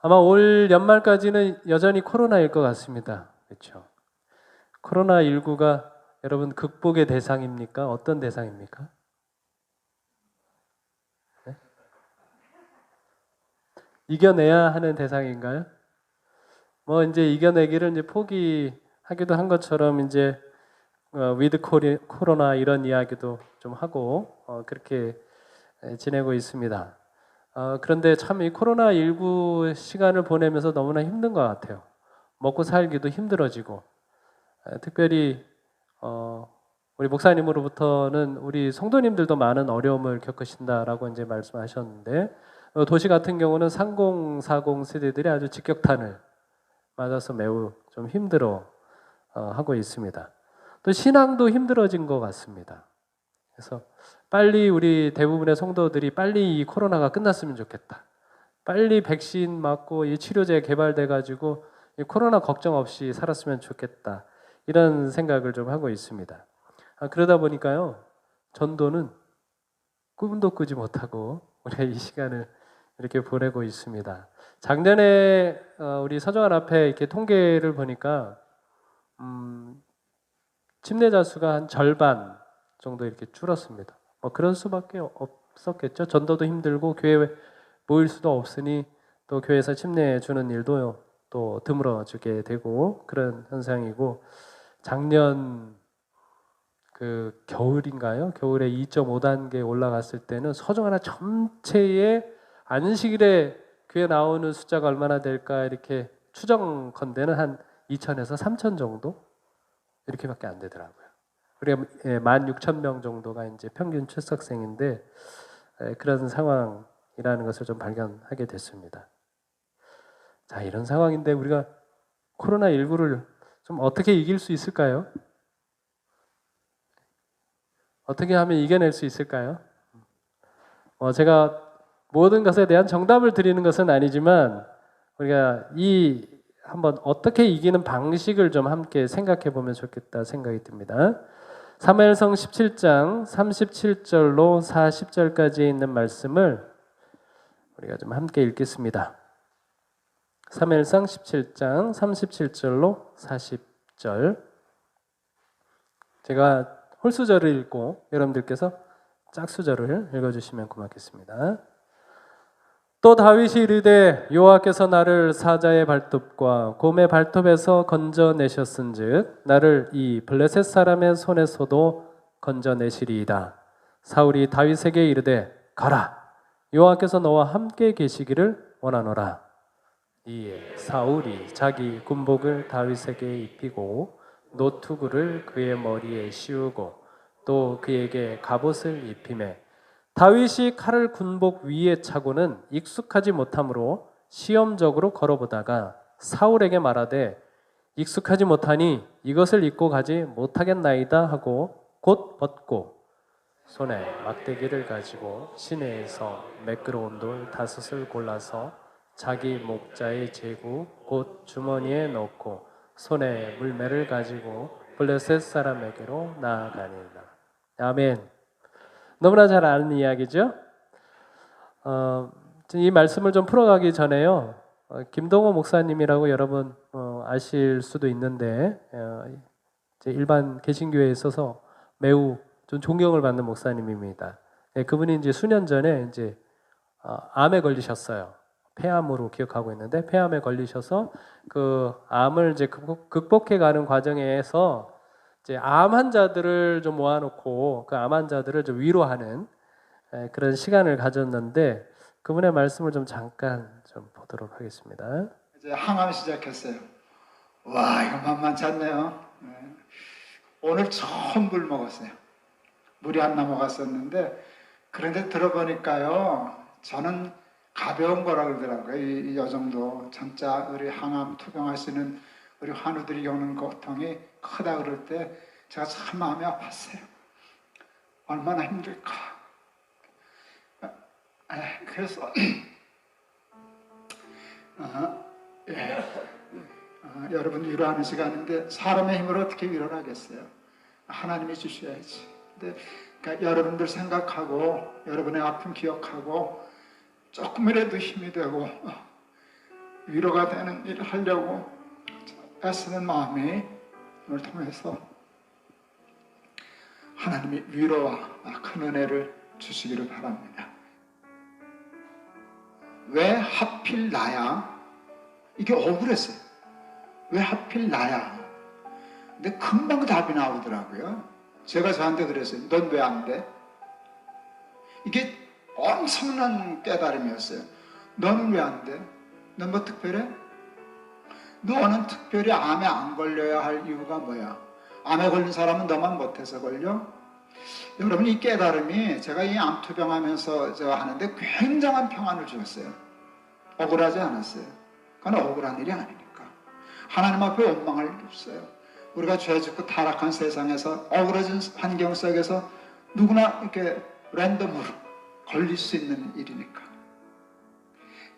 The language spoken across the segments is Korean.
아마 올 연말까지는 여전히 코로나일 것 같습니다. 그렇죠? 코로나19가 여러분 극복의 대상입니까? 어떤 대상입니까? 네? 이겨내야 하는 대상인가요? 뭐 이제 이겨내기를 이제 포기하기도 한 것처럼 이제 위드 코로나 이런 이야기도 좀 하고 그렇게 지내고 있습니다. 그런데 참 이 코로나19 시간을 보내면서 너무나 힘든 것 같아요. 먹고 살기도 힘들어지고 특별히 우리 목사님으로부터는 우리 성도님들도 많은 어려움을 겪으신다라고 이제 말씀하셨는데 도시 같은 경우는 3040 세대들이 아주 직격탄을 맞아서 매우 좀 힘들어 하고 있습니다. 또 신앙도 힘들어진 것 같습니다. 그래서 빨리 우리 대부분의 성도들이 빨리 이 코로나가 끝났으면 좋겠다. 빨리 백신 맞고 이 치료제 개발돼 가지고 이 코로나 걱정 없이 살았으면 좋겠다. 이런 생각을 좀 하고 있습니다. 그러다 보니까요. 전도는 꿈도 꾸지 못하고 우리가 이 시간을 이렇게 보내고 있습니다. 작년에 우리 서정환 앞에 이렇게 통계를 보니까 침례자 수가 한 절반 정도 이렇게 줄었습니다. 뭐 그럴 수밖에 없었겠죠. 전도도 힘들고 교회 모일 수도 없으니 또 교회에서 침례 주는 일도 또 드물어지게 되고 그런 현상이고 작년 그 겨울인가요? 겨울에 2.5단계 올라갔을 때는 서정 하나 전체의 안식일에 교회 나오는 숫자가 얼마나 될까 이렇게 추정컨대는 한 2천에서 3천 정도 이렇게밖에 안 되더라고요. 우리가 16,000명 정도가 이제 평균 출석생인데 그런 상황이라는 것을 좀 발견하게 됐습니다. 자, 이런 상황인데 우리가 코로나19를 좀 어떻게 이길 수 있을까요? 어떻게 하면 이겨낼 수 있을까요? 제가 모든 것에 대한 정답을 드리는 것은 아니지만 우리가 한번 어떻게 이기는 방식을 좀 함께 생각해 보면 좋겠다 생각이 듭니다. 사무엘상 17장 37절로 40절까지 있는 말씀을 우리가 좀 함께 읽겠습니다. 사무엘상 17장 37절로 40절. 제가 홀수절을 읽고 여러분들께서 짝수절을 읽어주시면 고맙겠습니다. 또 다윗이 이르되 여호와께서 나를 사자의 발톱과 곰의 발톱에서 건져내셨은즉 나를 이 블레셋 사람의 손에서도 건져내시리이다. 사울이 다윗에게 이르되 가라 여호와께서 너와 함께 계시기를 원하노라. 이에 사울이 자기 군복을 다윗에게 입히고 노투구를 그의 머리에 씌우고 또 그에게 갑옷을 입히매 다윗이 칼을 군복 위에 차고는 익숙하지 못하므로 시험적으로 걸어보다가 사울에게 말하되 익숙하지 못하니 이것을 입고 가지 못하겠나이다 하고 곧 벗고 손에 막대기를 가지고 시내에서 매끄러운 돌 5을 골라서 자기 목자의 제구 곧 주머니에 넣고 손에 물매를 가지고 블레셋 사람에게로 나아가니라. 아멘. 너무나 잘 아는 이야기죠. 이 말씀을 좀 풀어가기 전에요. 김동호 목사님이라고 여러분 아실 수도 있는데 일반 개신교회에 있어서 매우 좀 존경을 받는 목사님입니다. 그분이 이제 수년 전에 이제 암에 걸리셨어요. 폐암으로 기억하고 있는데 폐암에 걸리셔서 그 암을 이제 극복해가는 과정에서 이제 암 환자들을 좀 모아놓고 그 암 환자들을 좀 위로하는 그런 시간을 가졌는데 그분의 말씀을 좀 잠깐 좀 보도록 하겠습니다. 이제 항암 시작했어요. 와, 이거 만만치 않네요. 오늘 처음 물 먹었어요. 물이 안 넘어갔었는데 그런데 들어보니까요, 저는 가벼운 거라 그러더라고요. 이 정도 진짜 우리 항암 투병하시는 우리 환우들이 겪는 고통이 크다 그럴 때 제가 참 마음이 아팠어요. 얼마나 힘들까. 그래서 여러분 위로하는 시간인데 사람의 힘으로 어떻게 위로를 하겠어요? 하나님이 주셔야지. 근데 그러니까 여러분들 생각하고 여러분의 아픔 기억하고 조금이라도 힘이 되고 위로가 되는 일을 하려고 애쓰는 마음이 오늘 통해서 하나님이 위로와 큰 은혜를 주시기를 바랍니다. 왜 하필 나야? 이게 억울했어요. 왜 하필 나야? 근데 금방 답이 나오더라고요. 제가 저한테 그랬어요. 넌 왜 안 돼? 이게 엄청난 깨달음이었어요. 너는 왜 안 돼? 넌 뭐 특별해? 너는 특별히 암에 안 걸려야 할 이유가 뭐야? 암에 걸린 사람은 너만 못해서 걸려? 여러분, 이 깨달음이 제가 이 암투병 하면서 하는데 굉장한 평안을 주었어요. 억울하지 않았어요. 그건 억울한 일이 아니니까. 하나님 앞에 원망할 일 없어요. 우리가 죄 짓고 타락한 세상에서 억울해진 환경 속에서 누구나 이렇게 랜덤으로 걸릴 수 있는 일이니까.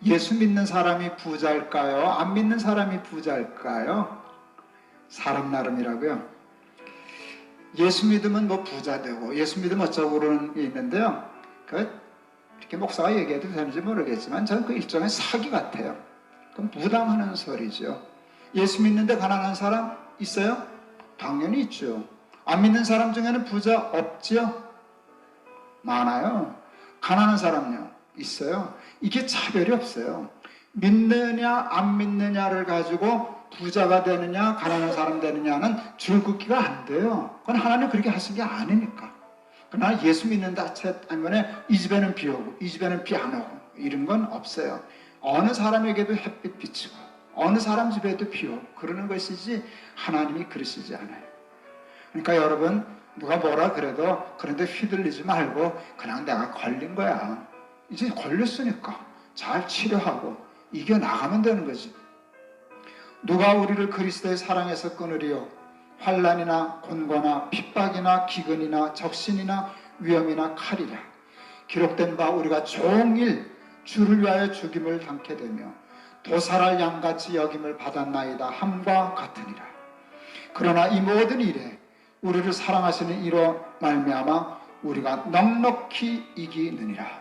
예수 믿는 사람이 부자일까요? 안 믿는 사람이 부자일까요? 사람 나름이라고요. 예수 믿으면 뭐 부자 되고 예수 믿으면 어쩌고 그러는 게 있는데요. 이렇게 목사가 얘기해도 되는지 모르겠지만 저는 그 일종의 사기 같아요. 그건 무당하는 소리죠. 예수 믿는데 가난한 사람 있어요? 당연히 있죠. 안 믿는 사람 중에는 부자 없지요? 많아요. 가난한 사람요? 있어요. 이게 차별이 없어요. 믿느냐 안 믿느냐를 가지고 부자가 되느냐 가난한 사람 되느냐는 줄긋기가 안 돼요. 그건 하나님 그렇게 하신 게 아니니까. 그러나 예수 믿는다 아니면 이 집에는 비 오고 이 집에는 비 안 오고 이런 건 없어요. 어느 사람에게도 햇빛 비치고 어느 사람 집에도 비 오고 그러는 것이지 하나님이 그러시지 않아요. 그러니까 여러분, 누가 뭐라 그래도 그런데 휘둘리지 말고 그냥 내가 걸린 거야. 이제 걸렸으니까 잘 치료하고 이겨나가면 되는 거지. 누가 우리를 그리스도의 사랑에서 끊으리요? 환난이나 곤고나 핍박이나 기근이나 적신이나 위험이나 칼이라. 기록된 바 우리가 종일 주를 위하여 죽임을 당케 되며 도살할 양같이 여김을 받았나이다 함과 같으니라. 그러나 이 모든 일에 우리를 사랑하시는 이로 말미암아 우리가 넉넉히 이기느니라.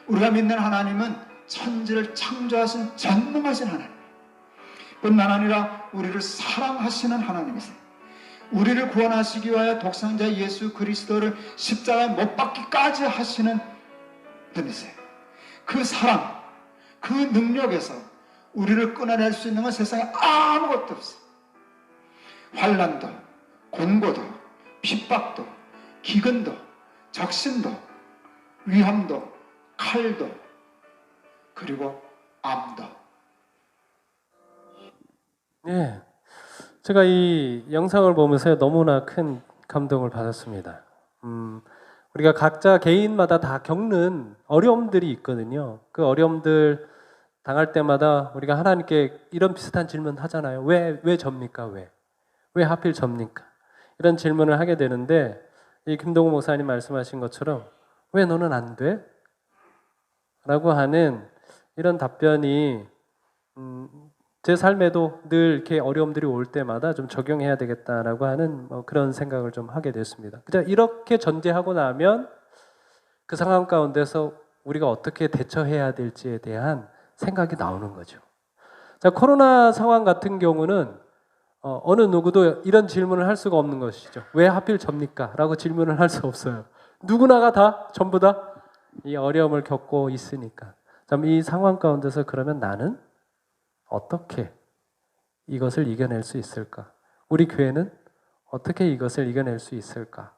우리가 믿는 하나님은 천지를 창조하신 전능하신 하나님, 뿐만 아니라 우리를 사랑하시는 하나님이세요. 우리를 구원하시기 위하여 독생자 예수 그리스도를 십자가에 못 박기까지 하시는 분이세요. 그 사랑, 그 능력에서 우리를 끊어낼 수 있는 건 세상에 아무것도 없어요. 환난도, 곤고도, 핍박도, 기근도, 적신도, 위험도, 칼도, 그리고 암도. 네, 제가 이 영상을 보면서 너무나 큰 감동을 받았습니다. 우리가 각자 개인마다 다 겪는 어려움들이 있거든요. 그 어려움들 당할 때마다 우리가 하나님께 이런 비슷한 질문 하잖아요. 왜 접니까? 왜 하필 접니까? 이런 질문을 하게 되는데, 이 김동우 목사님 말씀하신 것처럼 왜 너는 안 돼? 라고 하는 이런 답변이 제 삶에도 늘 이렇게 어려움들이 올 때마다 좀 적용해야 되겠다라고 하는 그런 생각을 좀 하게 됐습니다. 그냥 이렇게 전제하고 나면 그 상황 가운데서 우리가 어떻게 대처해야 될지에 대한 생각이 나오는 거죠. 자, 코로나 상황 같은 경우는 어느 누구도 이런 질문을 할 수가 없는 것이죠. 왜 하필 접니까? 라고 질문을 할 수 없어요. 누구나가 다 전부 다 이 어려움을 겪고 있으니까. 이 상황 가운데서 그러면 나는 어떻게 이것을 이겨낼 수 있을까? 우리 교회는 어떻게 이것을 이겨낼 수 있을까?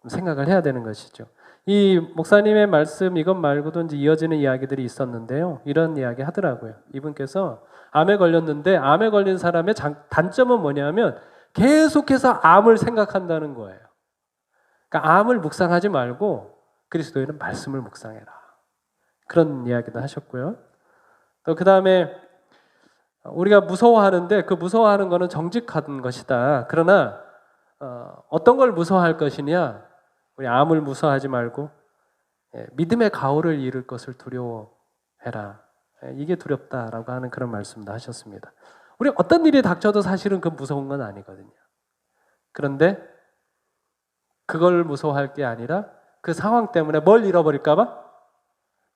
생각을 해야 되는 것이죠. 이 목사님의 말씀 이것 말고도 이제 이어지는 이야기들이 있었는데요. 이런 이야기 하더라고요. 이분께서 암에 걸렸는데 암에 걸린 사람의 단점은 뭐냐면 계속해서 암을 생각한다는 거예요. 그러니까 암을 묵상하지 말고 그리스도에는 말씀을 묵상해라. 그런 이야기도 하셨고요. 또 그 다음에 우리가 무서워하는데 그 무서워하는 것은 정직한 것이다. 그러나 어떤 걸 무서워할 것이냐? 우리 암을 무서워하지 말고 믿음의 가오를 잃을 것을 두려워해라. 이게 두렵다라고 하는 그런 말씀도 하셨습니다. 우리 어떤 일이 닥쳐도 사실은 그 무서운 건 아니거든요. 그런데 그걸 무서워할 게 아니라 그 상황 때문에 뭘 잃어버릴까 봐?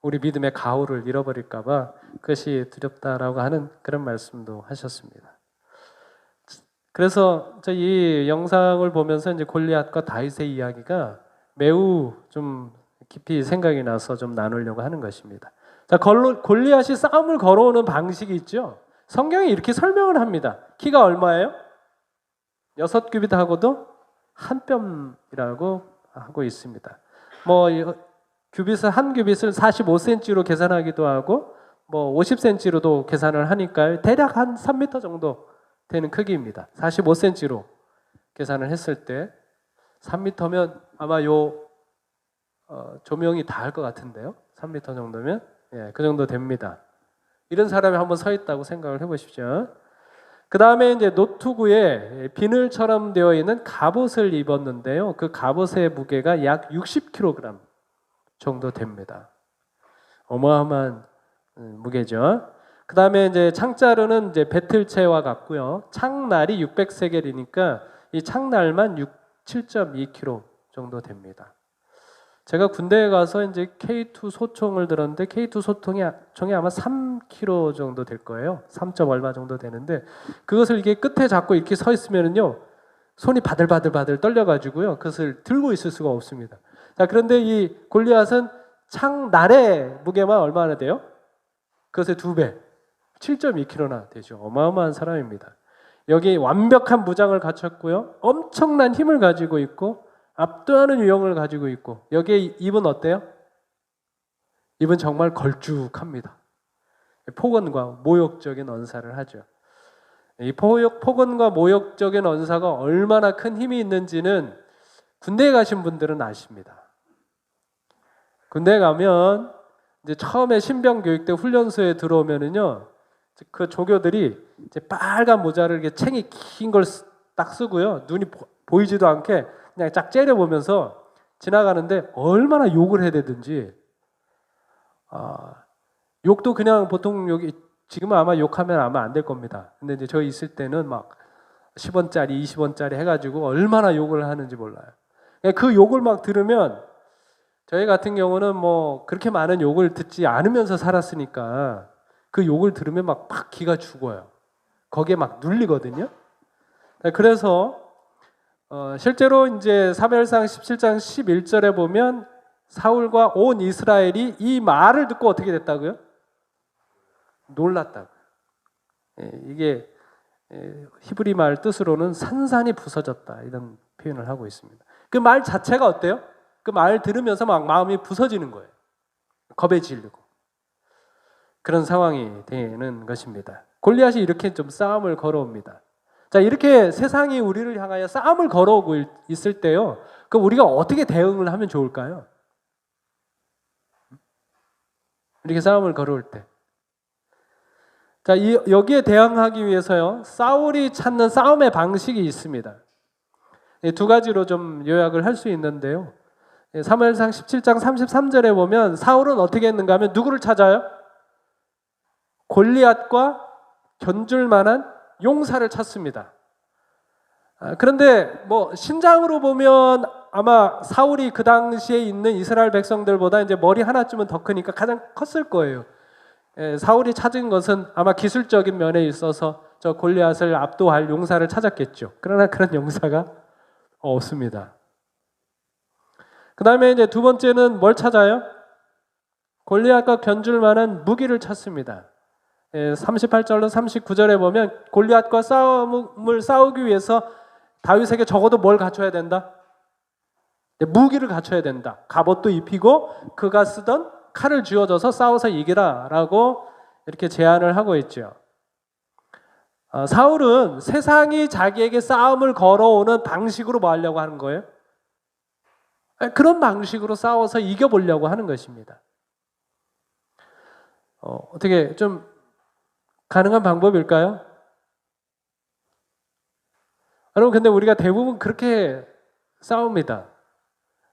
우리 믿음의 가오를 잃어버릴까 봐 그것이 두렵다라고 하는 그런 말씀도 하셨습니다. 그래서 이 영상을 보면서 이제 골리앗과 다윗의 이야기가 매우 좀 깊이 생각이 나서 좀 나누려고 하는 것입니다. 자, 골리앗이 싸움을 걸어오는 방식이 있죠. 성경이 이렇게 설명을 합니다. 키가 얼마예요? 6규빗하고도 한 뼘이라고 하고 있습니다. 뭐 규빗을 한 규빗을 45cm로 계산하기도 하고 뭐 50cm로도 계산을 하니까요. 대략 한 3m 정도 되는 크기입니다. 45cm로 계산을 했을 때 3m면 아마 조명이 닿을 것 같은데요. 3m 정도면 그 정도 됩니다. 이런 사람이 한번 서 있다고 생각을 해보십시오. 그 다음에 이제 노투구에 비늘처럼 되어 있는 갑옷을 입었는데요. 그 갑옷의 무게가 약 60kg 정도 됩니다. 어마어마한 무게죠. 그 다음에 이제 창자루는 이제 배틀채와 같고요. 창날이 600세겔이니까 이 창날만 7.2kg 정도 됩니다. 제가 군대에 가서 이제 K2 소총을 들었는데 K2 소총이 아마 3kg 정도 될 거예요. 3. 얼마 정도 되는데 그것을 이게 끝에 잡고 이렇게 서 있으면은요 손이 바들바들 떨려가지고요 그것을 들고 있을 수가 없습니다. 자, 그런데 이 골리앗은 창날의 무게만 얼마나 돼요? 그것의 2배, 7.2kg나 되죠. 어마어마한 사람입니다. 여기 완벽한 무장을 갖췄고요, 엄청난 힘을 가지고 있고. 압도하는 유형을 가지고 있고 여기에 입은 어때요? 입은 정말 걸쭉합니다. 폭언과 모욕적인 언사를 하죠. 이 폭언과 모욕적인 언사가 얼마나 큰 힘이 있는지는 군대에 가신 분들은 아십니다. 군대에 가면 이제 처음에 신병 교육 때 훈련소에 들어오면은요, 그 조교들이 이제 빨간 모자를 이렇게 챙이 긴 걸 딱 쓰고요, 눈이 보이지도 않게 그냥 쫙 째려보면서 지나가는데 얼마나 욕을 해야 되든지, 욕도 그냥 보통 여기 지금은 아마 욕하면 아마 안 될 겁니다. 근데 이제 저 있을 때는 막 10원짜리 20원짜리 해가지고 얼마나 욕을 하는지 몰라요. 그 욕을 막 들으면 저희 같은 경우는 뭐 그렇게 많은 욕을 듣지 않으면서 살았으니까 그 욕을 들으면 막 기가 죽어요. 거기에 막 눌리거든요. 그래서 실제로 이제 사무엘상 17장 11절에 보면 사울과 온 이스라엘이 이 말을 듣고 어떻게 됐다고요? 놀랐다고요. 이게 히브리 말 뜻으로는 산산이 부서졌다, 이런 표현을 하고 있습니다. 그 말 자체가 어때요? 그 말 들으면서 막 마음이 부서지는 거예요. 겁에 질리고 그런 상황이 되는 것입니다. 골리앗이 이렇게 좀 싸움을 걸어옵니다. 자, 이렇게 세상이 우리를 향하여 싸움을 걸어오고 있을 때요, 그럼 우리가 어떻게 대응을 하면 좋을까요? 이렇게 싸움을 걸어올 때. 자, 여기에 대응하기 위해서요, 사울이 찾는 싸움의 방식이 있습니다. 두 가지로 좀 요약을 할 수 있는데요. 사무엘상 17장 33절에 보면 사울은 어떻게 했는가 하면 누구를 찾아요? 골리앗과 견줄 만한 용사를 찾습니다. 그런데 뭐 신장으로 보면 아마 사울이 그 당시에 있는 이스라엘 백성들보다 이제 머리 하나쯤은 더 크니까 가장 컸을 거예요. 사울이 찾은 것은 아마 기술적인 면에 있어서 저 골리앗을 압도할 용사를 찾았겠죠. 그러나 그런 용사가 없습니다. 그 다음에 이제 두 번째는 뭘 찾아요? 골리앗과 견줄 만한 무기를 찾습니다. 38절로 39절에 보면 골리앗과 싸움을 싸우기 위해서 다윗에게 적어도 뭘 갖춰야 된다? 무기를 갖춰야 된다. 갑옷도 입히고 그가 쓰던 칼을 쥐어줘서 싸워서 이기라 라고 이렇게 제안을 하고 있죠. 사울은 세상이 자기에게 싸움을 걸어오는 방식으로 뭐 하려고 하는 거예요? 그런 방식으로 싸워서 이겨보려고 하는 것입니다. 어떻게 좀 가능한 방법일까요? 여러분, 근데 우리가 대부분 그렇게 싸웁니다.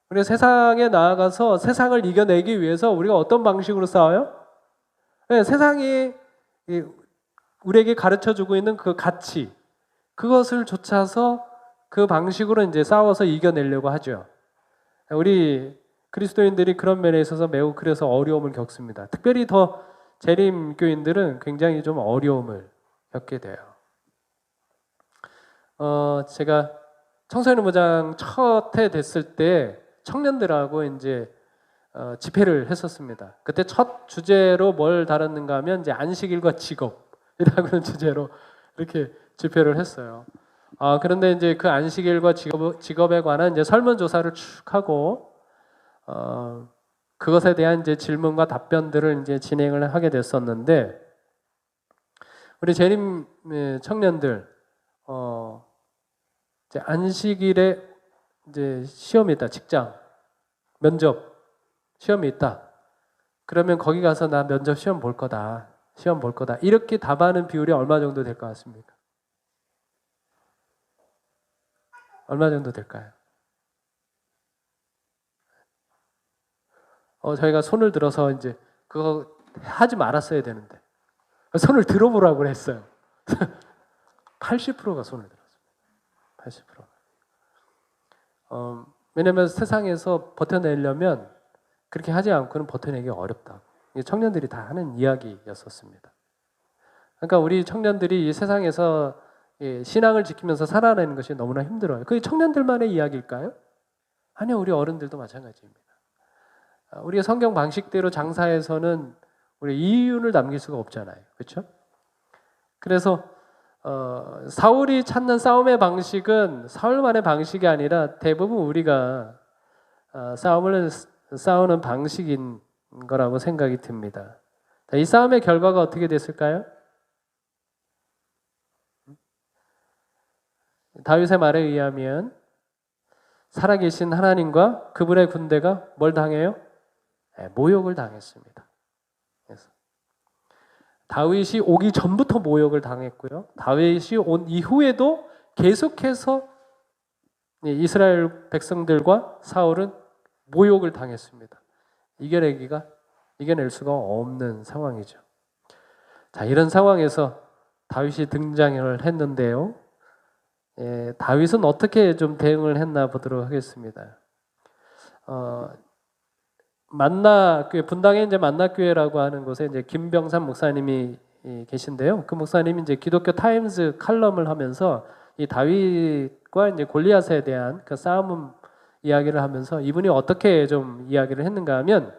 우리가 세상에 나아가서 세상을 이겨내기 위해서 우리가 어떤 방식으로 싸워요? 세상이 우리에게 가르쳐주고 있는 그 가치, 그것을 좇아서 그 방식으로 이제 싸워서 이겨내려고 하죠. 우리 그리스도인들이 그런 면에 있어서 매우 그래서 어려움을 겪습니다. 특별히 더 재림교인들은 굉장히 좀 어려움을 겪게 돼요. 제가 청소년 부장 첫 해 됐을 때 청년들하고 이제 집회를 했었습니다. 그때 첫 주제로 뭘 다뤘는가 하면 이제 안식일과 직업이라는 주제로 이렇게 집회를 했어요. 그런데 이제 그 안식일과 직업에 관한 이제 설문조사를 쭉 하고 그것에 대한 이제 질문과 답변들을 이제 진행을 하게 됐었는데 우리 재림 청년들 이제 안식일에 이제 시험이 있다, 직장 면접 시험이 있다. 그러면 거기 가서 나 면접 시험 볼 거다. 시험 볼 거다. 이렇게 답하는 비율이 얼마 정도 될 것 같습니까? 얼마 정도 될까요? 저희가 손을 들어서 이제 그거 하지 말았어야 되는데 손을 들어보라고 했어요. 80%가 손을 들었습니다. 80%. 왜냐하면 세상에서 버텨내려면 그렇게 하지 않고는 버텨내기 어렵다. 이게 청년들이 다 하는 이야기였었습니다. 그러니까 우리 청년들이 이 세상에서 신앙을 지키면서 살아내는 것이 너무나 힘들어요. 그게 청년들만의 이야기일까요? 아니요, 우리 어른들도 마찬가지입니다. 우리가 성경 방식대로 장사해서는 우리 이윤을 남길 수가 없잖아요. 그렇죠? 그래서 사울이 찾는 싸움의 방식은 사울만의 방식이 아니라 대부분 우리가 싸우는 방식인 거라고 생각이 듭니다. 이 싸움의 결과가 어떻게 됐을까요? 다윗의 말에 의하면 살아계신 하나님과 그분의 군대가 뭘 당해요? 모욕을 당했습니다. 그래서 다윗이 오기 전부터 모욕을 당했고요. 다윗이 온 이후에도 계속해서 이스라엘 백성들과 사울은 모욕을 당했습니다. 이겨낼 수가 없는 상황이죠. 자, 이런 상황에서 다윗이 등장을 했는데요. 다윗은 어떻게 좀 대응을 했나 보도록 하겠습니다. 분당에 이제 만나교회라고 하는 곳에 이제 김병삼 목사님이 계신데요. 그 목사님이 이제 기독교 타임즈 칼럼을 하면서 이 다윗과 이제 골리앗에 대한 그 싸움 이야기를 하면서 이분이 어떻게 좀 이야기를 했는가 하면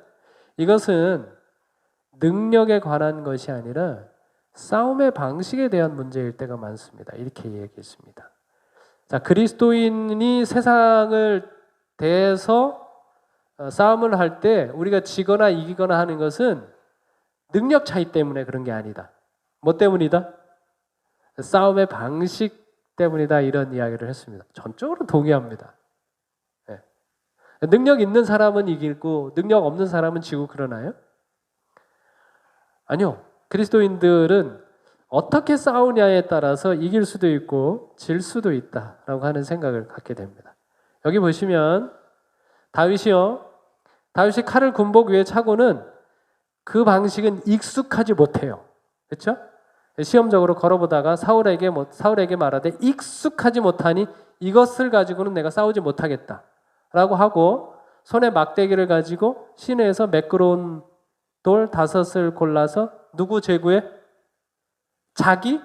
이것은 능력에 관한 것이 아니라 싸움의 방식에 대한 문제일 때가 많습니다. 이렇게 얘기했습니다. 자, 그리스도인이 세상을 대해서 싸움을 할 때 우리가 지거나 이기거나 하는 것은 능력 차이 때문에 그런 게 아니다. 뭐 때문이다? 싸움의 방식 때문이다. 이런 이야기를 했습니다. 전적으로 동의합니다. 네. 능력 있는 사람은 이기고 능력 없는 사람은 지고 그러나요? 아니요. 그리스도인들은 어떻게 싸우냐에 따라서 이길 수도 있고 질 수도 있다라고 하는 생각을 갖게 됩니다. 여기 보시면 다윗이 칼을 군복 위에 차고는 그 방식은 익숙하지 못해요. 그렇죠? 시험적으로 걸어보다가 사울에게 말하되 익숙하지 못하니 이것을 가지고는 내가 싸우지 못하겠다라고 하고 손에 막대기를 가지고 시내에서 매끄러운 돌 5을 골라서 누구 제구에? 자기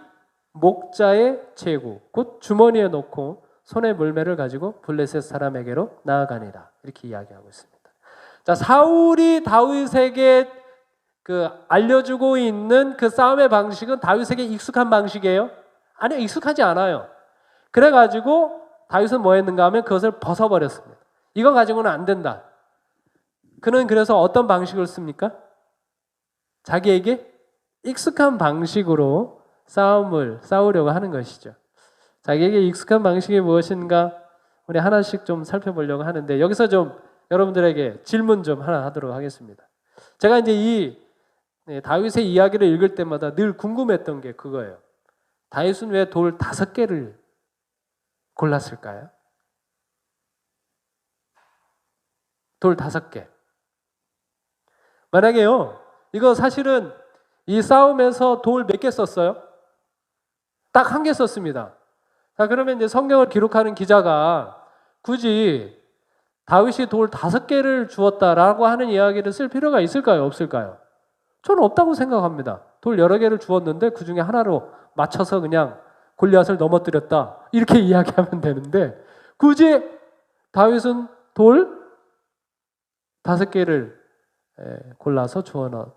목자의 제구, 곧 주머니에 넣고 손에 물매를 가지고 블레셋 사람에게로 나아가니라. 이렇게 이야기하고 있습니다. 자, 사울이 다윗에게 알려주고 있는 그 싸움의 방식은 다윗에게 익숙한 방식이에요? 아니요, 익숙하지 않아요. 그래가지고 다윗은 뭐 했는가 하면 그것을 벗어버렸습니다. 이거 가지고는 안 된다. 그는 그래서 어떤 방식을 씁니까? 자기에게 익숙한 방식으로 싸우려고 하는 것이죠. 자기에게 익숙한 방식이 무엇인가 우리 하나씩 좀 살펴보려고 하는데 여기서 좀 여러분들에게 질문 좀 하나 하도록 하겠습니다. 제가 이제 이 다윗의 이야기를 읽을 때마다 늘 궁금했던 게 그거예요. 다윗은 왜 돌 5개를 골랐을까요? 돌 5개. 만약에요, 이거 사실은 이 싸움에서 돌 몇 개 썼어요? 딱 1개 썼습니다. 자, 그러면 이제 성경을 기록하는 기자가 굳이 다윗이 돌 5개를 주었다라고 하는 이야기를 쓸 필요가 있을까요? 없을까요? 저는 없다고 생각합니다. 돌 여러 개를 주었는데 그 중에 하나로 맞춰서 그냥 골리앗을 넘어뜨렸다. 이렇게 이야기하면 되는데 굳이 다윗은 돌 5개를 골라서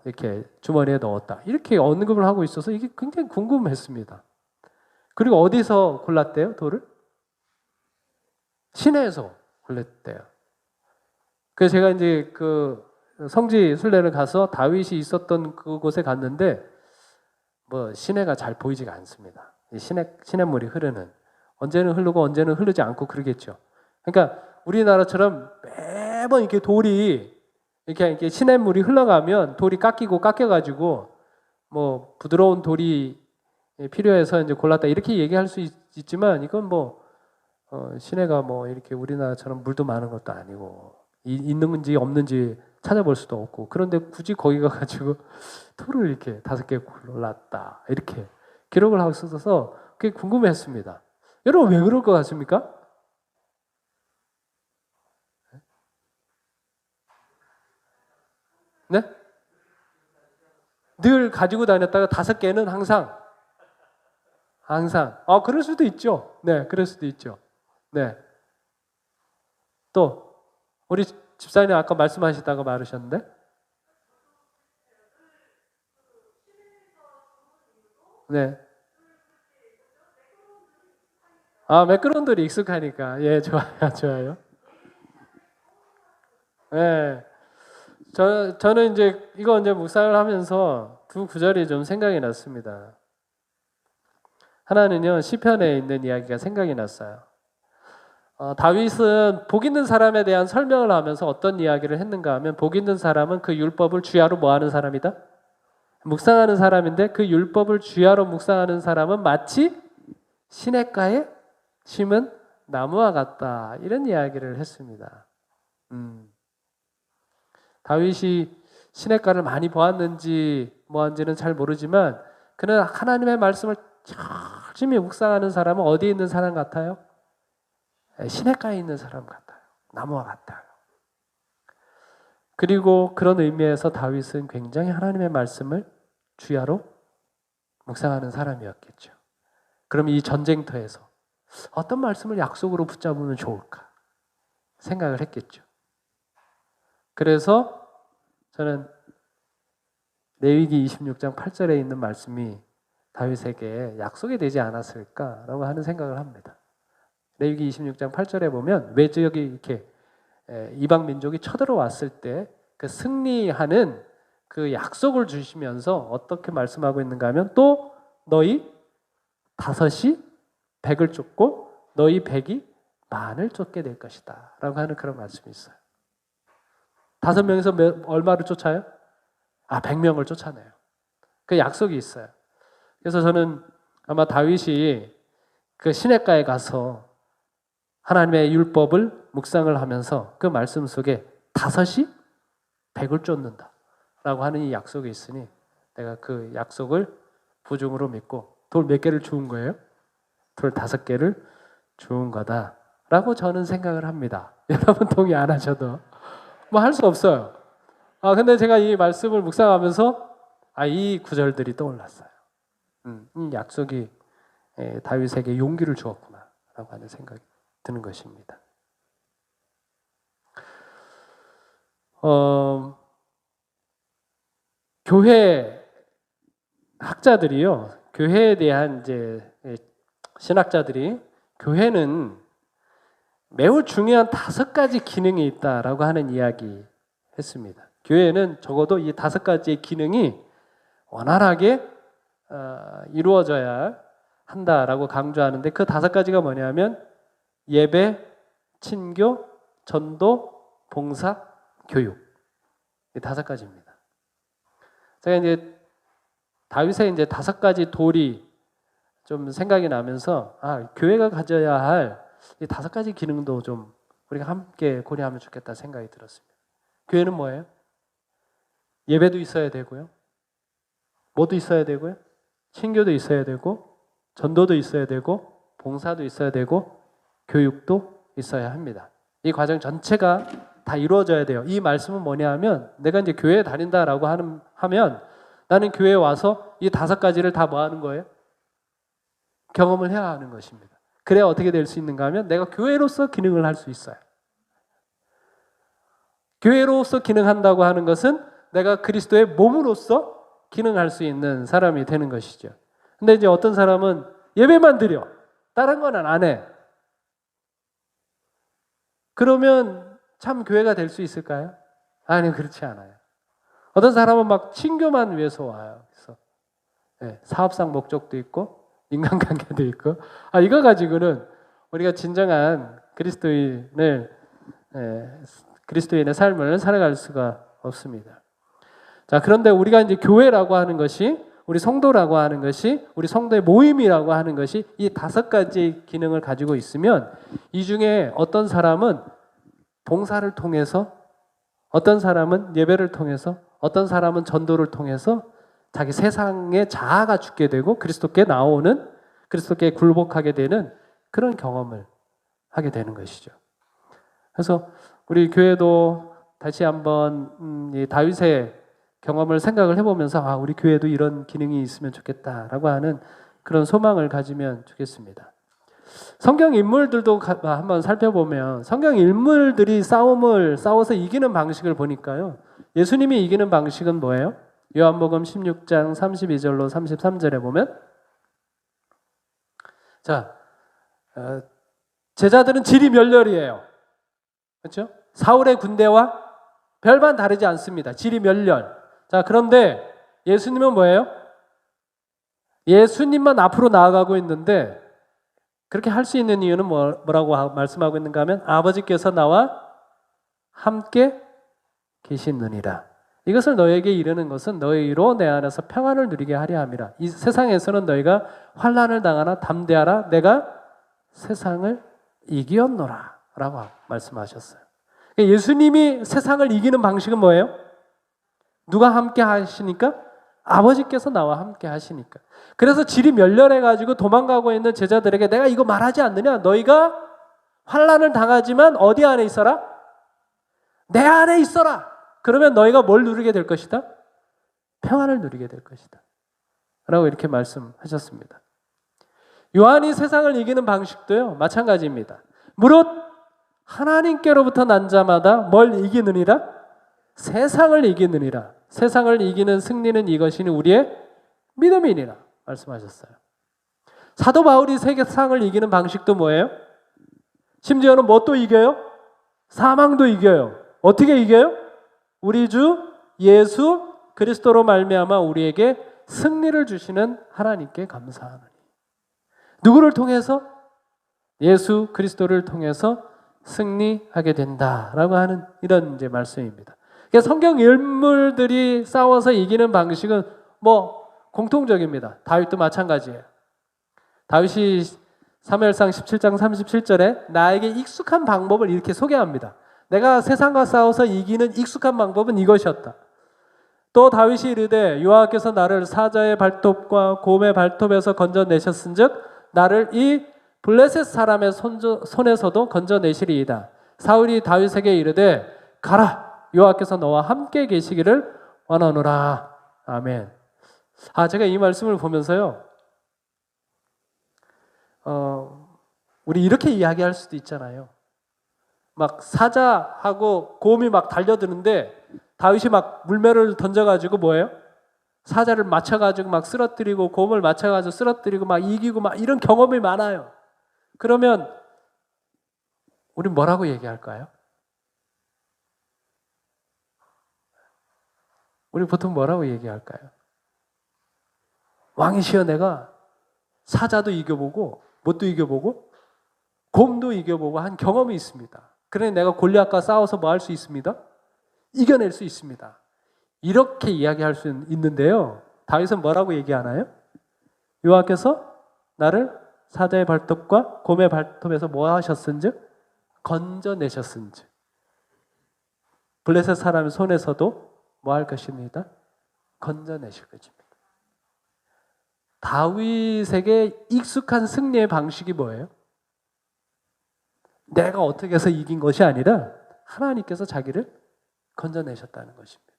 이렇게 주머니에 넣었다. 이렇게 언급을 하고 있어서 이게 굉장히 궁금했습니다. 그리고 어디서 골랐대요, 돌을? 시내에서 골랐대요. 그래서 제가 이제 그 성지 순례를 가서 다윗이 있었던 그곳에 갔는데 뭐 시내가 잘 보이지가 않습니다. 시냇물이 흐르는, 언제는 흐르고 언제는 흐르지 않고 그러겠죠. 그러니까 우리나라처럼 매번 이렇게 돌이 이렇게 시냇물이 흘러가면 돌이 깎여가지고 뭐 부드러운 돌이 필요해서 이제 골랐다 이렇게 얘기할 수 있지만 이건 뭐 시내가 뭐 이렇게 우리나라처럼 물도 많은 것도 아니고 있는지 없는지 찾아볼 수도 없고 그런데 굳이 거기 가가지고 돌을 이렇게 5개 골랐다 이렇게 기록을 하고 있어서 그게 궁금했습니다. 여러분 왜 그럴 것 같습니까? 네? 늘 가지고 다녔다가 5개는 항상 그럴 수도 있죠. 네, 그럴 수도 있죠. 네. 또 우리 집사님 아까 말씀하시다가 말하셨는데, 네. 매끄러운들이 익숙하니까 예, 좋아요, 좋아요. 네. 저는 이제 이거 이제 묵상을 하면서 두 구절이 좀 생각이 났습니다. 하나는요 시편에 있는 이야기가 생각이 났어요. 다윗은 복 있는 사람에 대한 설명을 하면서 어떤 이야기를 했는가 하면 복 있는 사람은 그 율법을 주야로 뭐하는 사람이다? 묵상하는 사람인데 그 율법을 주야로 묵상하는 사람은 마치 시냇가에 심은 나무와 같다 이런 이야기를 했습니다. 다윗이 시냇가를 많이 보았는지 뭐한지는 잘 모르지만 그는 하나님의 말씀을 열심히 묵상하는 사람은 어디에 있는 사람 같아요? 시냇가에 있는 사람 같아요. 나무와 같아요. 그리고 그런 의미에서 다윗은 굉장히 하나님의 말씀을 주야로 묵상하는 사람이었겠죠. 그럼 이 전쟁터에서 어떤 말씀을 약속으로 붙잡으면 좋을까 생각을 했겠죠. 그래서 저는 레위기 26장 8절에 있는 말씀이 다윗에게 약속이 되지 않았을까라고 하는 생각을 합니다. 레위기 26장 8절에 보면 왜 저기 이렇게 이방 민족이 쳐들어왔을 때 그 승리하는 그 약속을 주시면서 어떻게 말씀하고 있는가 하면 또 너희 5이 100을 쫓고 너희 100이 만을 쫓게 될 것이다 라고 하는 그런 말씀이 있어요. 5명에서 얼마를 쫓아요? 100명을 쫓아내요. 그 약속이 있어요. 그래서 저는 아마 다윗이 그 시냇가에 가서 하나님의 율법을 묵상을 하면서 그 말씀 속에 5이 100을 쫓는다 라고 하는 이 약속이 있으니 내가 그 약속을 부중으로 믿고 돌 몇 개를 주운 거예요? 돌 5개를 주운 거다 라고 저는 생각을 합니다. 여러분 동의 안 하셔도 뭐 할 수 없어요. 근데 제가 이 말씀을 묵상하면서 이 구절들이 떠올랐어요. 이 약속이 다윗에게 용기를 주었구나 라고 하는 생각이 드는 것입니다. 교회 학자들이요, 교회에 대한 이제 신학자들이 교회는 매우 중요한 5가지 기능이 있다라고 하는 이야기 했습니다. 교회는 적어도 이 5가지의 기능이 원활하게 이루어져야 한다라고 강조하는데 그 5가지가 뭐냐면 예배, 친교, 전도, 봉사, 교육. 이 5가지입니다. 제가 이제 다윗의 이제 5가지 돌이 좀 생각이 나면서 교회가 가져야 할 이 5가지 기능도 좀 우리가 함께 고려하면 좋겠다 생각이 들었습니다. 교회는 뭐예요? 예배도 있어야 되고요. 뭐도 있어야 되고요. 친교도 있어야 되고 전도도 있어야 되고 봉사도 있어야 되고 교육도 있어야 합니다. 이 과정 전체가 다 이루어져야 돼요. 이 말씀은 뭐냐 하면 내가 이제 교회에 다닌다라고 하면 나는 교회에 와서 이 5가지를 다 뭐 하는 거예요? 경험을 해야 하는 것입니다. 그래야 어떻게 될 수 있는가 하면 내가 교회로서 기능을 할 수 있어요. 교회로서 기능한다고 하는 것은 내가 그리스도의 몸으로서 기능할 수 있는 사람이 되는 것이죠. 근데 이제 어떤 사람은 예배만 드려. 다른 거는 안 해. 그러면 참 교회가 될 수 있을까요? 아니, 그렇지 않아요. 어떤 사람은 막 친교만 위해서 와요. 그래서 사업상 목적도 있고 인간관계도 있고, 이거 가지고는 우리가 진정한 그리스도인의 삶을 살아갈 수가 없습니다. 자, 그런데 우리가 이제 교회라고 하는 것이, 우리 성도라고 하는 것이, 우리 성도의 모임이라고 하는 것이 이 5가지 기능을 가지고 있으면, 이 중에 어떤 사람은 봉사를 통해서, 어떤 사람은 예배를 통해서, 어떤 사람은 전도를 통해서 자기 세상의 자아가 죽게 되고 그리스도께 나오는, 그리스도께 굴복하게 되는 그런 경험을 하게 되는 것이죠. 그래서 우리 교회도 다시 한번 이 다윗의 경험을 생각을 해보면서 우리 교회도 이런 기능이 있으면 좋겠다라고 하는 그런 소망을 가지면 좋겠습니다. 성경 인물들도 한번 살펴보면 성경 인물들이 싸워서 이기는 방식을 보니까요. 예수님이 이기는 방식은 뭐예요? 요한복음 16장 32절로 33절에 보면, 자, 제자들은 질이 멸렬이에요. 그렇죠? 사울의 군대와 별반 다르지 않습니다. 질이 멸렬. 자, 그런데 예수님은 뭐예요? 예수님만 앞으로 나아가고 있는데, 그렇게 할 수 있는 이유는 뭐라고 말씀하고 있는가 하면, 아버지께서 나와 함께 계시느니라. 이것을 너에게 이르는 것은 너희로 내 안에서 평안을 누리게 하려 함이라. 이 세상에서는 너희가 환난을 당하나 담대하라. 내가 세상을 이기었노라 라고 말씀하셨어요. 예수님이 세상을 이기는 방식은 뭐예요? 누가 함께 하시니까? 아버지께서 나와 함께 하시니까. 그래서 질이 멸렬해가지고 도망가고 있는 제자들에게 내가 이거 말하지 않느냐? 너희가 환난을 당하지만 어디 안에 있어라? 내 안에 있어라. 그러면 너희가 뭘 누리게 될 것이다? 평안을 누리게 될 것이다 라고 이렇게 말씀하셨습니다. 요한이 세상을 이기는 방식도요, 마찬가지입니다. 무릇 하나님께로부터 난 자마다 뭘 이기느니라? 세상을 이기느니라. 세상을 이기는 승리는 이것이니 우리의 믿음이니라 말씀하셨어요. 사도 바울이 세상을 이기는 방식도 뭐예요? 심지어는 뭣도 이겨요? 사망도 이겨요. 어떻게 이겨요? 우리 주 예수 그리스도로 말미암아 우리에게 승리를 주시는 하나님께 감사하노니. 누구를 통해서? 예수 그리스도를 통해서 승리하게 된다라고 하는 이런 이제 말씀입니다. 그러니까 성경 인물들이 싸워서 이기는 방식은 공통적입니다. 다윗도 마찬가지예요. 다윗이 사무엘상 17장 37절에 나에게 익숙한 방법을 이렇게 소개합니다. 내가 세상과 싸워서 이기는 익숙한 방법은 이것이었다. 또 다윗이 이르되 여호와께서 나를 사자의 발톱과 곰의 발톱에서 건져내셨은즉 나를 이 블레셋 사람의 손에서도 건져내시리이다. 사울이 다윗에게 이르되 가라, 여호와께서 너와 함께 계시기를 원하노라. 아멘. 제가 이 말씀을 보면서요, 우리 이렇게 이야기할 수도 있잖아요. 막 사자하고 곰이 막 달려드는데 다윗이 막 물매를 던져가지고 뭐예요? 사자를 맞춰가지고 막 쓰러뜨리고 곰을 맞춰가지고 쓰러뜨리고 막 이기고 막 이런 경험이 많아요. 그러면 우리 뭐라고 얘기할까요? 우리 보통 뭐라고 얘기할까요? 왕이시여 내가 사자도 이겨보고 뭣도 이겨보고 곰도 이겨보고 한 경험이 있습니다. 그러니 내가 골리앗과 싸워서 뭐 할 수 있습니다? 이겨낼 수 있습니다. 이렇게 이야기할 수 있는데요. 다윗은 뭐라고 얘기하나요? 여호와께서 나를 사자의 발톱과 곰의 발톱에서 뭐 하셨은즉? 건져내셨은즉. 블레셋 사람의 손에서도 뭐 할 것입니다? 건져내실 것입니다. 다윗에게 익숙한 승리의 방식이 뭐예요? 내가 어떻게 해서 이긴 것이 아니라 하나님께서 자기를 건져내셨다는 것입니다.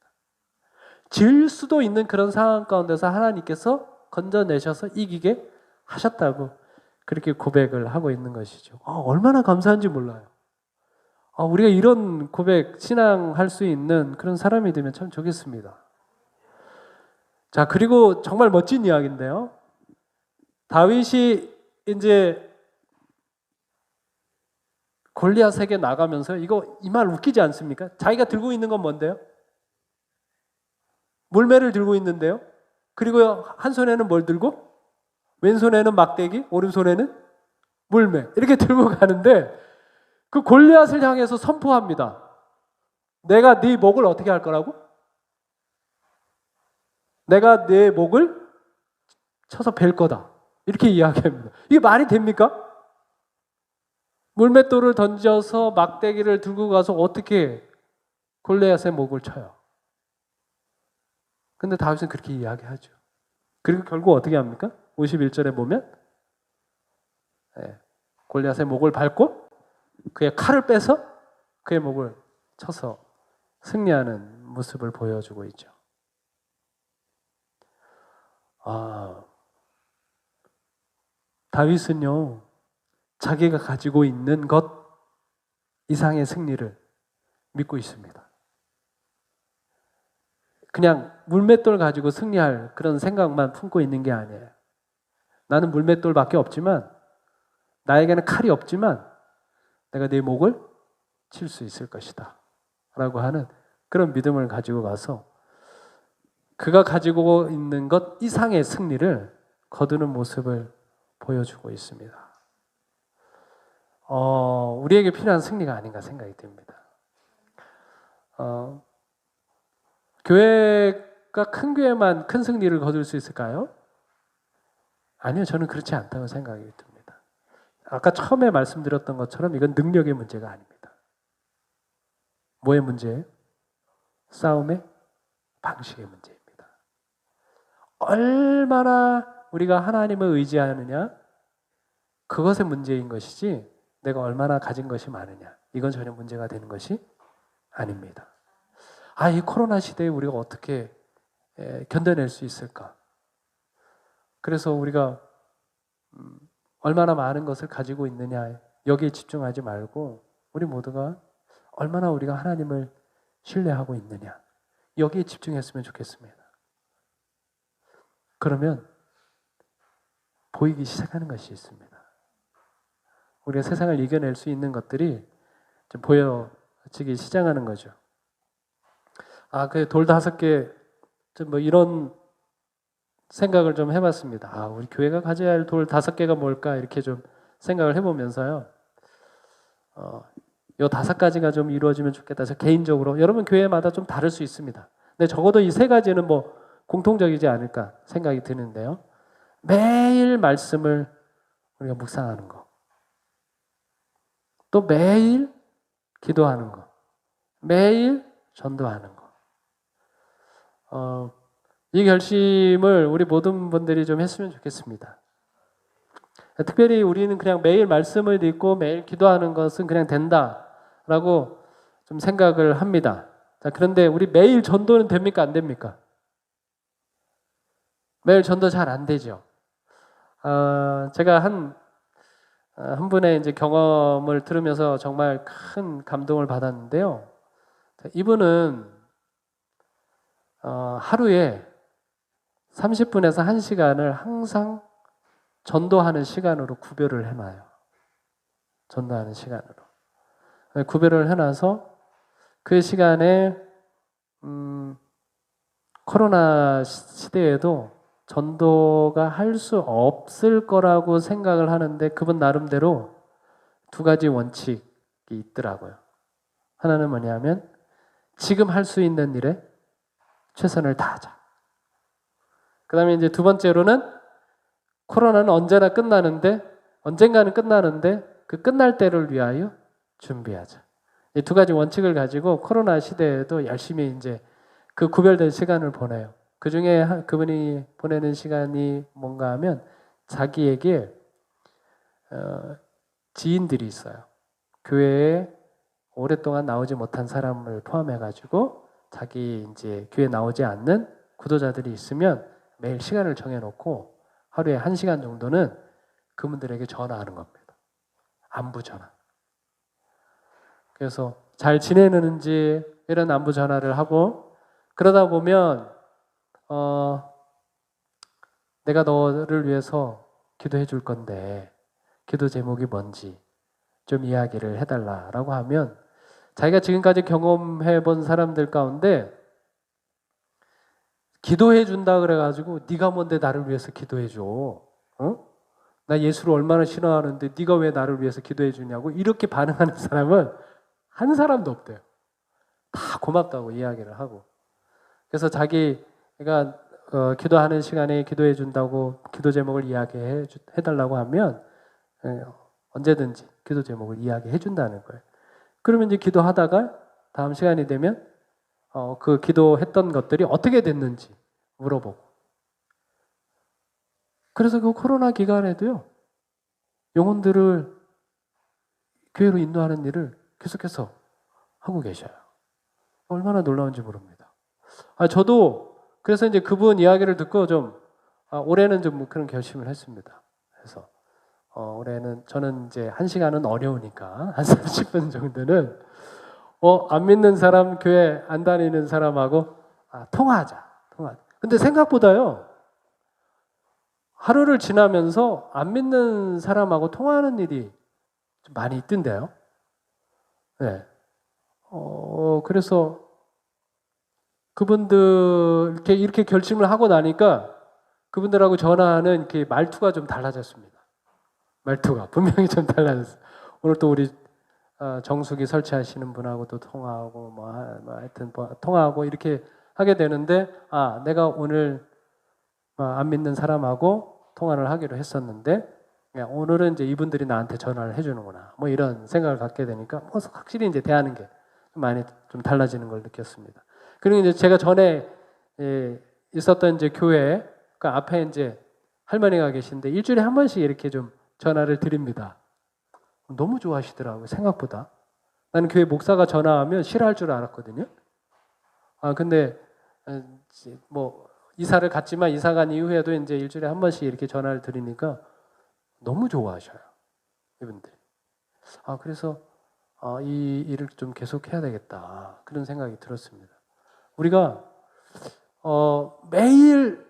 질 수도 있는 그런 상황 가운데서 하나님께서 건져내셔서 이기게 하셨다고 그렇게 고백을 하고 있는 것이죠. 얼마나 감사한지 몰라요. 우리가 이런 고백, 신앙할 수 있는 그런 사람이 되면 참 좋겠습니다. 자, 그리고 정말 멋진 이야기인데요. 다윗이 이제 골리앗에게 나가면서 이 말 웃기지 않습니까? 자기가 들고 있는 건 뭔데요? 물매를 들고 있는데요. 그리고 한 손에는 뭘 들고? 왼손에는 막대기, 오른손에는 물매. 이렇게 들고 가는데 그 골리앗을 향해서 선포합니다. 내가 네 목을 어떻게 할 거라고? 내가 네 목을 쳐서 벨 거다. 이렇게 이야기합니다. 이게 말이 됩니까? 물맷돌을 던져서 막대기를 들고 가서 어떻게 골리앗의 목을 쳐요? 근데 다윗은 그렇게 이야기하죠. 그리고 결국 어떻게 합니까? 51절에 보면 골리앗의 목을 밟고 그의 칼을 빼서 그의 목을 쳐서 승리하는 모습을 보여주고 있죠. 다윗은요, 자기가 가지고 있는 것 이상의 승리를 믿고 있습니다. 그냥 물맷돌 가지고 승리할 그런 생각만 품고 있는 게 아니에요. 나는 물맷돌밖에 없지만, 나에게는 칼이 없지만 내가 네 목을 칠 수 있을 것이다 라고 하는 그런 믿음을 가지고 가서 그가 가지고 있는 것 이상의 승리를 거두는 모습을 보여주고 있습니다. 우리에게 필요한 승리가 아닌가 생각이 듭니다. 교회가 큰 교회만 큰 승리를 거둘 수 있을까요? 아니요, 저는 그렇지 않다고 생각이 듭니다. 아까 처음에 말씀드렸던 것처럼 이건 능력의 문제가 아닙니다. 뭐의 문제예요? 싸움의 방식의 문제입니다. 얼마나 우리가 하나님을 의지하느냐, 그것의 문제인 것이지 내가 얼마나 가진 것이 많으냐, 이건 전혀 문제가 되는 것이 아닙니다. 이 코로나 시대에 우리가 어떻게 견뎌낼 수 있을까? 그래서 우리가 얼마나 많은 것을 가지고 있느냐, 여기에 집중하지 말고 우리 모두가 얼마나 우리가 하나님을 신뢰하고 있느냐, 여기에 집중했으면 좋겠습니다. 그러면 보이기 시작하는 것이 있습니다. 우리가 세상을 이겨낼 수 있는 것들이 좀 보여지기 시작하는 거죠. 그 돌 5개, 뭐 이런 생각을 좀 해봤습니다. 우리 교회가 가져야 할 돌 5개가 뭘까? 이렇게 좀 생각을 해보면서요. 요 5가지가 좀 이루어지면 좋겠다. 저 개인적으로, 여러분 교회마다 좀 다를 수 있습니다. 근데 적어도 이 3가지는 뭐 공통적이지 않을까 생각이 드는데요. 매일 말씀을 우리가 묵상하는 거. 또 매일 기도하는 거. 매일 전도하는 거. 이 결심을 우리 모든 분들이 좀 했으면 좋겠습니다. 특별히 우리는 그냥 매일 말씀을 읽고 매일 기도하는 것은 그냥 된다라고 좀 생각을 합니다. 자, 그런데 우리 매일 전도는 됩니까? 안 됩니까? 매일 전도 잘 안 되죠. 제가 한 분의 이제 경험을 들으면서 정말 큰 감동을 받았는데요. 이분은 하루에 30분에서 1시간을 항상 전도하는 시간으로 구별을 해놔요. 전도하는 시간으로. 구별을 해놔서 그 시간에 코로나 시대에도 전도가 할 수 없을 거라고 생각을 하는데 그분 나름대로 2가지 원칙이 있더라고요. 하나는 뭐냐면 지금 할 수 있는 일에 최선을 다하자. 그 다음에 이제 2번째로는 코로나는 언젠가는 끝나는데 그 끝날 때를 위하여 준비하자. 이 2가지 원칙을 가지고 코로나 시대에도 열심히 이제 그 구별된 시간을 보내요. 그 중에 그분이 보내는 시간이 뭔가 하면 자기에게 지인들이 있어요. 교회에 오랫동안 나오지 못한 사람을 포함해가지고 자기 이제 교회 나오지 않는 구도자들이 있으면 매일 시간을 정해놓고 하루에 1시간 정도는 그분들에게 전화하는 겁니다. 안부 전화. 그래서 잘 지내는지 이런 안부 전화를 하고 그러다 보면 내가 너를 위해서 기도해 줄 건데 기도 제목이 뭔지 좀 이야기를 해달라라고 하면 자기가 지금까지 경험해 본 사람들 가운데 기도해 준다 그래가지고 네가 뭔데 나를 위해서 기도해 줘? 어? 나 예수를 얼마나 싫어하는데 네가 왜 나를 위해서 기도해 주냐고 이렇게 반응하는 사람은 한 사람도 없대요. 다 고맙다고 이야기를 하고. 그래서 자기가 기도하는 시간에 기도해 준다고 기도 제목을 이야기해 달라고 하면 언제든지 기도 제목을 이야기해 준다는 거예요. 그러면 이제 기도하다가 다음 시간이 되면 그 기도했던 것들이 어떻게 됐는지 물어보고. 그래서 그 코로나 기간에도요, 영혼들을 교회로 인도하는 일을 계속해서 하고 계셔요. 얼마나 놀라운지 모릅니다. 저도 그래서 이제 그분 이야기를 듣고 좀 올해는 좀 그런 결심을 했습니다. 그래서 올해는 저는 이제 1시간은 어려우니까 한 30분 정도는 안 믿는 사람 교회 안 다니는 사람하고 통화하자. 근데 생각보다요. 하루를 지나면서 안 믿는 사람하고 통화하는 일이 좀 많이 있던데요. 네. 그래서 그분들 이렇게 결심을 하고 나니까 그분들하고 전화하는 이렇게 말투가 좀 달라졌습니다. 말투가 분명히 좀 달라졌어요. 오늘 또 우리 정수기 설치하시는 분하고도 통화하고 하여튼 통화하고 이렇게 하게 되는데 내가 오늘 안 믿는 사람하고 통화를 하기로 했었는데 오늘은 이제 이분들이 나한테 전화를 해주는구나 뭐 이런 생각을 갖게 되니까 확실히 이제 대하는 게 많이 좀 달라지는 걸 느꼈습니다. 그리고 이제 제가 전에 있었던 이제 교회 그 앞에 이제 할머니가 계신데 일주일에 한 번씩 이렇게 좀 전화를 드립니다. 너무 좋아하시더라고요. 생각보다. 나는 교회 목사가 전화하면 싫어할 줄 알았거든요. 근데 뭐 이사를 갔지만 이사 간 이후에도 이제 일주일에 한 번씩 이렇게 전화를 드리니까 너무 좋아하셔요. 이분들이. 그래서 이 일을 좀 계속해야 되겠다. 그런 생각이 들었습니다. 우리가 매일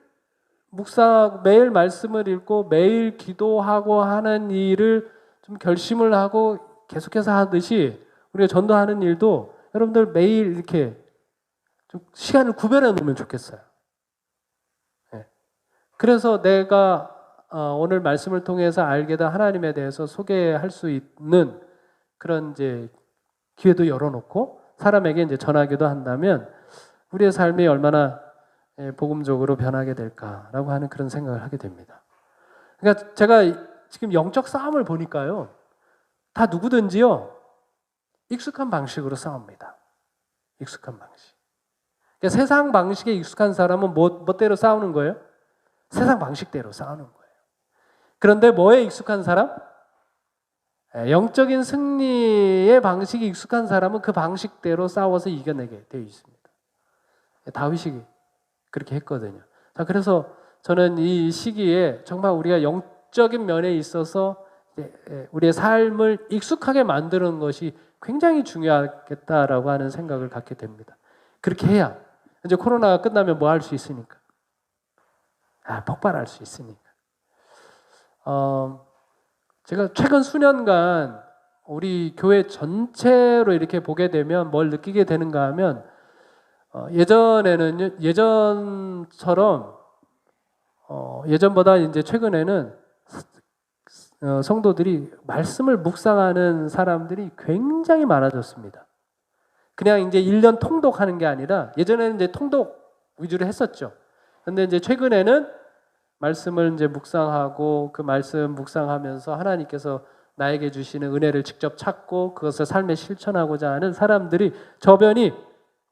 매일 말씀을 읽고 매일 기도하고 하는 일을 좀 결심을 하고 계속해서 하듯이 우리가 전도하는 일도 여러분들 매일 이렇게 좀 시간을 구별해 놓으면 좋겠어요. 네. 그래서 내가 오늘 말씀을 통해서 알게 된 하나님에 대해서 소개할 수 있는 그런 이제 기회도 열어놓고 사람에게 이제 전하기도 한다면 우리의 삶이 얼마나 복음적으로 변하게 될까라고 하는 그런 생각을 하게 됩니다. 그러니까 제가 지금 영적 싸움을 보니까요, 다 누구든지요 익숙한 방식으로 싸웁니다. 익숙한 방식. 그러니까 세상 방식에 익숙한 사람은 뭐대로 싸우는 거예요? 세상 방식대로 싸우는 거예요. 그런데 뭐에 익숙한 사람? 영적인 승리의 방식이 익숙한 사람은 그 방식대로 싸워서 이겨내게 되어 있습니다. 다윗이 그렇게 했거든요. 그래서 저는 이 시기에 정말 우리가 영적인 면에 있어서 우리의 삶을 익숙하게 만드는 것이 굉장히 중요하겠다라고 하는 생각을 갖게 됩니다. 그렇게 해야 이제 코로나가 끝나면 뭐 할 수 있으니까. 폭발할 수 있으니까. 제가 최근 수년간 우리 교회 전체로 이렇게 보게 되면 뭘 느끼게 되는가 하면 예전처럼 예전보다 이제 최근에는 성도들이 말씀을 묵상하는 사람들이 굉장히 많아졌습니다. 그냥 이제 1년 통독하는 게 아니라 예전에는 이제 통독 위주로 했었죠. 근데 이제 최근에는 말씀을 이제 묵상하고 그 말씀 묵상하면서 하나님께서 나에게 주시는 은혜를 직접 찾고 그것을 삶에 실천하고자 하는 사람들이 저변이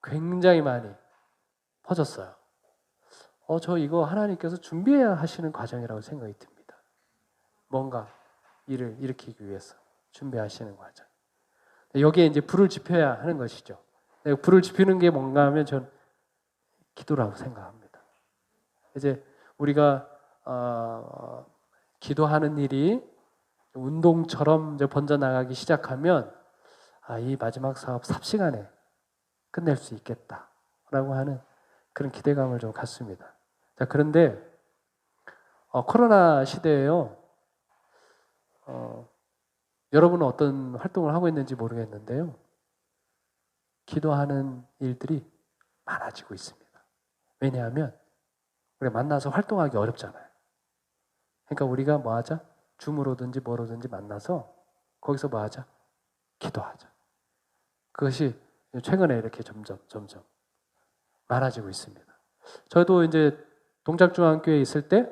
굉장히 많이 퍼졌어요. 저 이거 하나님께서 준비해야 하시는 과정이라고 생각이 듭니다. 뭔가 일을 일으키기 위해서 준비하시는 과정. 여기에 이제 불을 지펴야 하는 것이죠. 내가 불을 지피는 게 뭔가 하면 전 기도라고 생각합니다. 이제 우리가 기도하는 일이 운동처럼 이제 번져나가기 시작하면 이 마지막 사업 삽시간에 끝낼 수 있겠다라고 하는 그런 기대감을 좀 갖습니다. 자, 그런데 코로나 시대에요. 여러분은 어떤 활동을 하고 있는지 모르겠는데요. 기도하는 일들이 많아지고 있습니다. 왜냐하면 우리가 만나서 활동하기 어렵잖아요. 그러니까 우리가 뭐 하자? 줌으로든지 뭐로든지 만나서 거기서 뭐 하자? 기도하자. 그것이 최근에 이렇게 점점 많아지고 있습니다. 저도 이제 동작중앙교회에 있을 때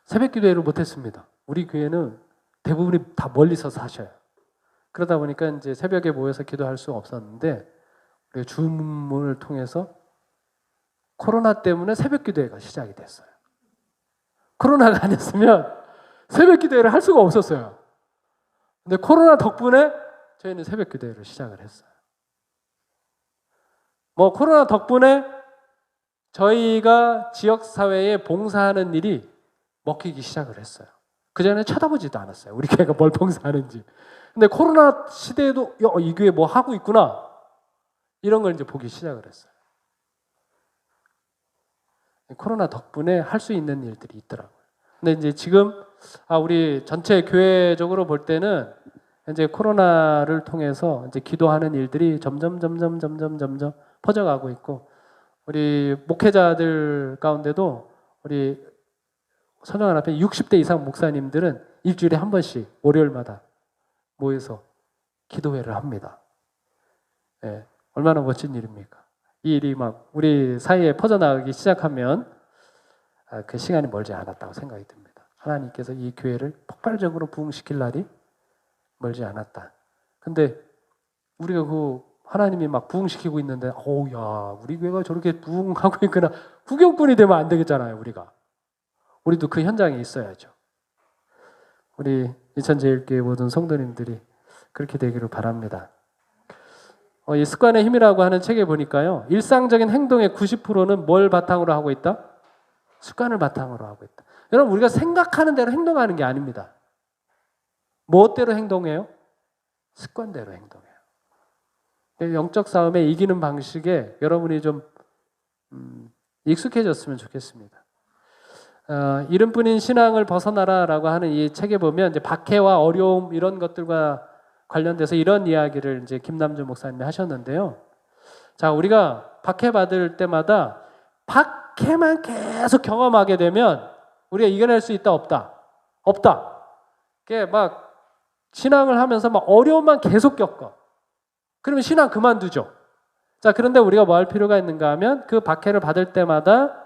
새벽 기도회를 못했습니다. 우리 교회는 대부분이 다 멀리서 사셔요. 그러다 보니까 이제 새벽에 모여서 기도할 수 없었는데 우리가 줌을 통해서 코로나 때문에 새벽 기도회가 시작이 됐어요. 코로나가 아니었으면 새벽 기도회를 할 수가 없었어요. 근데 코로나 덕분에 저희는 새벽 기도회를 시작을 했어요. 뭐 코로나 덕분에 저희가 지역사회에 봉사하는 일이 먹히기 시작을 했어요. 그전에 쳐다보지도 않았어요. 우리 교회가 뭘 봉사하는지. 근데 코로나 시대에도 이 교회 뭐 하고 있구나. 이런 걸 이제 보기 시작을 했어요. 코로나 덕분에 할 수 있는 일들이 있더라고요. 근데 이제 지금 우리 전체 교회적으로 볼 때는 이제 코로나를 통해서 이제 기도하는 일들이 점점 퍼져가고 있고 우리 목회자들 가운데도 우리 선정한 앞에 60대 이상 목사님들은 일주일에 한 번씩 월요일마다 모여서 기도회를 합니다. 네, 얼마나 멋진 일입니까? 이 일이 막 우리 사이에 퍼져나가기 시작하면 그 시간이 멀지 않았다고 생각이 듭니다. 하나님께서 이 교회를 폭발적으로 부흥시킬 날이 멀지 않았다. 근데 우리가 하나님이 막 부흥시키고 있는데 야, 우리 교회가 저렇게 부흥하고 있구나. 구경꾼이 되면 안 되겠잖아요, 우리가. 우리도 그 현장에 있어야죠. 우리 이천제일교회 모든 성도님들이 그렇게 되기를 바랍니다. 이 습관의 힘이라고 하는 책에 보니까요. 일상적인 행동의 90%는 뭘 바탕으로 하고 있다? 습관을 바탕으로 하고 있다. 여러분 우리가 생각하는 대로 행동하는 게 아닙니다. 무엇대로 행동해요? 습관대로 행동해요. 영적 싸움에 이기는 방식에 여러분이 좀 익숙해졌으면 좋겠습니다. 이름뿐인 신앙을 벗어나라라고 하는 이 책에 보면 이제 박해와 어려움 이런 것들과 관련돼서 이런 이야기를 이제 김남준 목사님이 하셨는데요. 자, 우리가 박해 받을 때마다 박해만 계속 경험하게 되면 우리가 이겨낼 수 있다, 없다? 없다. 그게 막 신앙을 하면서 막 어려움만 계속 겪어. 그러면 신앙 그만두죠. 자, 그런데 우리가 뭐 할 필요가 있는가 하면 그 박해를 받을 때마다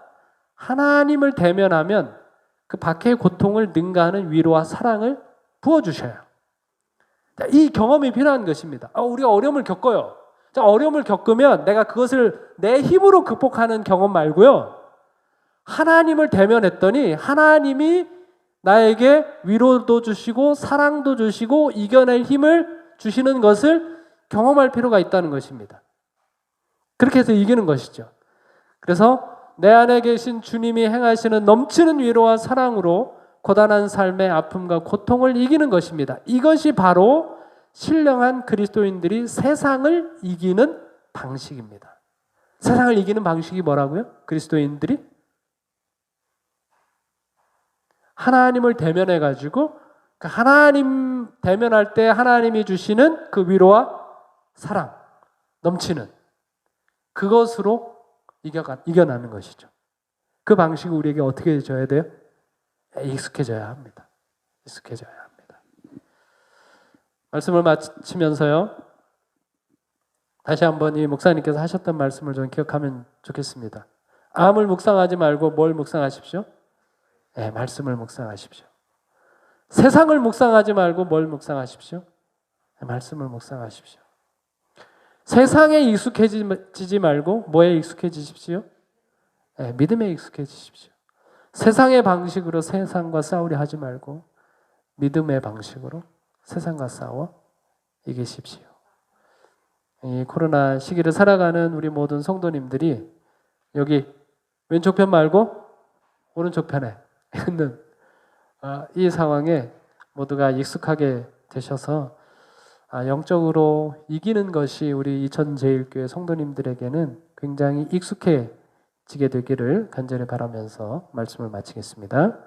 하나님을 대면하면 그 박해의 고통을 능가하는 위로와 사랑을 부어주셔요. 자, 이 경험이 필요한 것입니다. 우리가 어려움을 겪어요. 자, 어려움을 겪으면 내가 그것을 내 힘으로 극복하는 경험 말고요. 하나님을 대면했더니 하나님이 나에게 위로도 주시고 사랑도 주시고 이겨낼 힘을 주시는 것을 경험할 필요가 있다는 것입니다. 그렇게 해서 이기는 것이죠. 그래서 내 안에 계신 주님이 행하시는 넘치는 위로와 사랑으로 고단한 삶의 아픔과 고통을 이기는 것입니다. 이것이 바로 신령한 그리스도인들이 세상을 이기는 방식입니다. 세상을 이기는 방식이 뭐라고요? 그리스도인들이 하나님을 대면해가지고 그 하나님 대면할 때 하나님이 주시는 그 위로와 사랑, 넘치는 그것으로 이겨나는 것이죠. 그 방식이 우리에게 어떻게 해줘야 돼요? 익숙해져야 합니다. 익숙해져야 합니다. 말씀을 마치면서요. 다시 한번 이 목사님께서 하셨던 말씀을 좀 기억하면 좋겠습니다. 암을 묵상하지 말고 뭘 묵상하십시오? 네, 말씀을 묵상하십시오. 세상을 묵상하지 말고 뭘 묵상하십시오? 네, 말씀을 묵상하십시오. 세상에 익숙해지지 말고 뭐에 익숙해지십시오? 네, 믿음에 익숙해지십시오. 세상의 방식으로 세상과 싸우려 하지 말고 믿음의 방식으로 세상과 싸워 이기십시오. 이 코로나 시기를 살아가는 우리 모든 성도님들이 여기 왼쪽 편 말고 오른쪽 편에 있는 이 상황에 모두가 익숙하게 되셔서 영적으로 이기는 것이 우리 이천제일교회 성도님들에게는 굉장히 익숙해지게 되기를 간절히 바라면서 말씀을 마치겠습니다.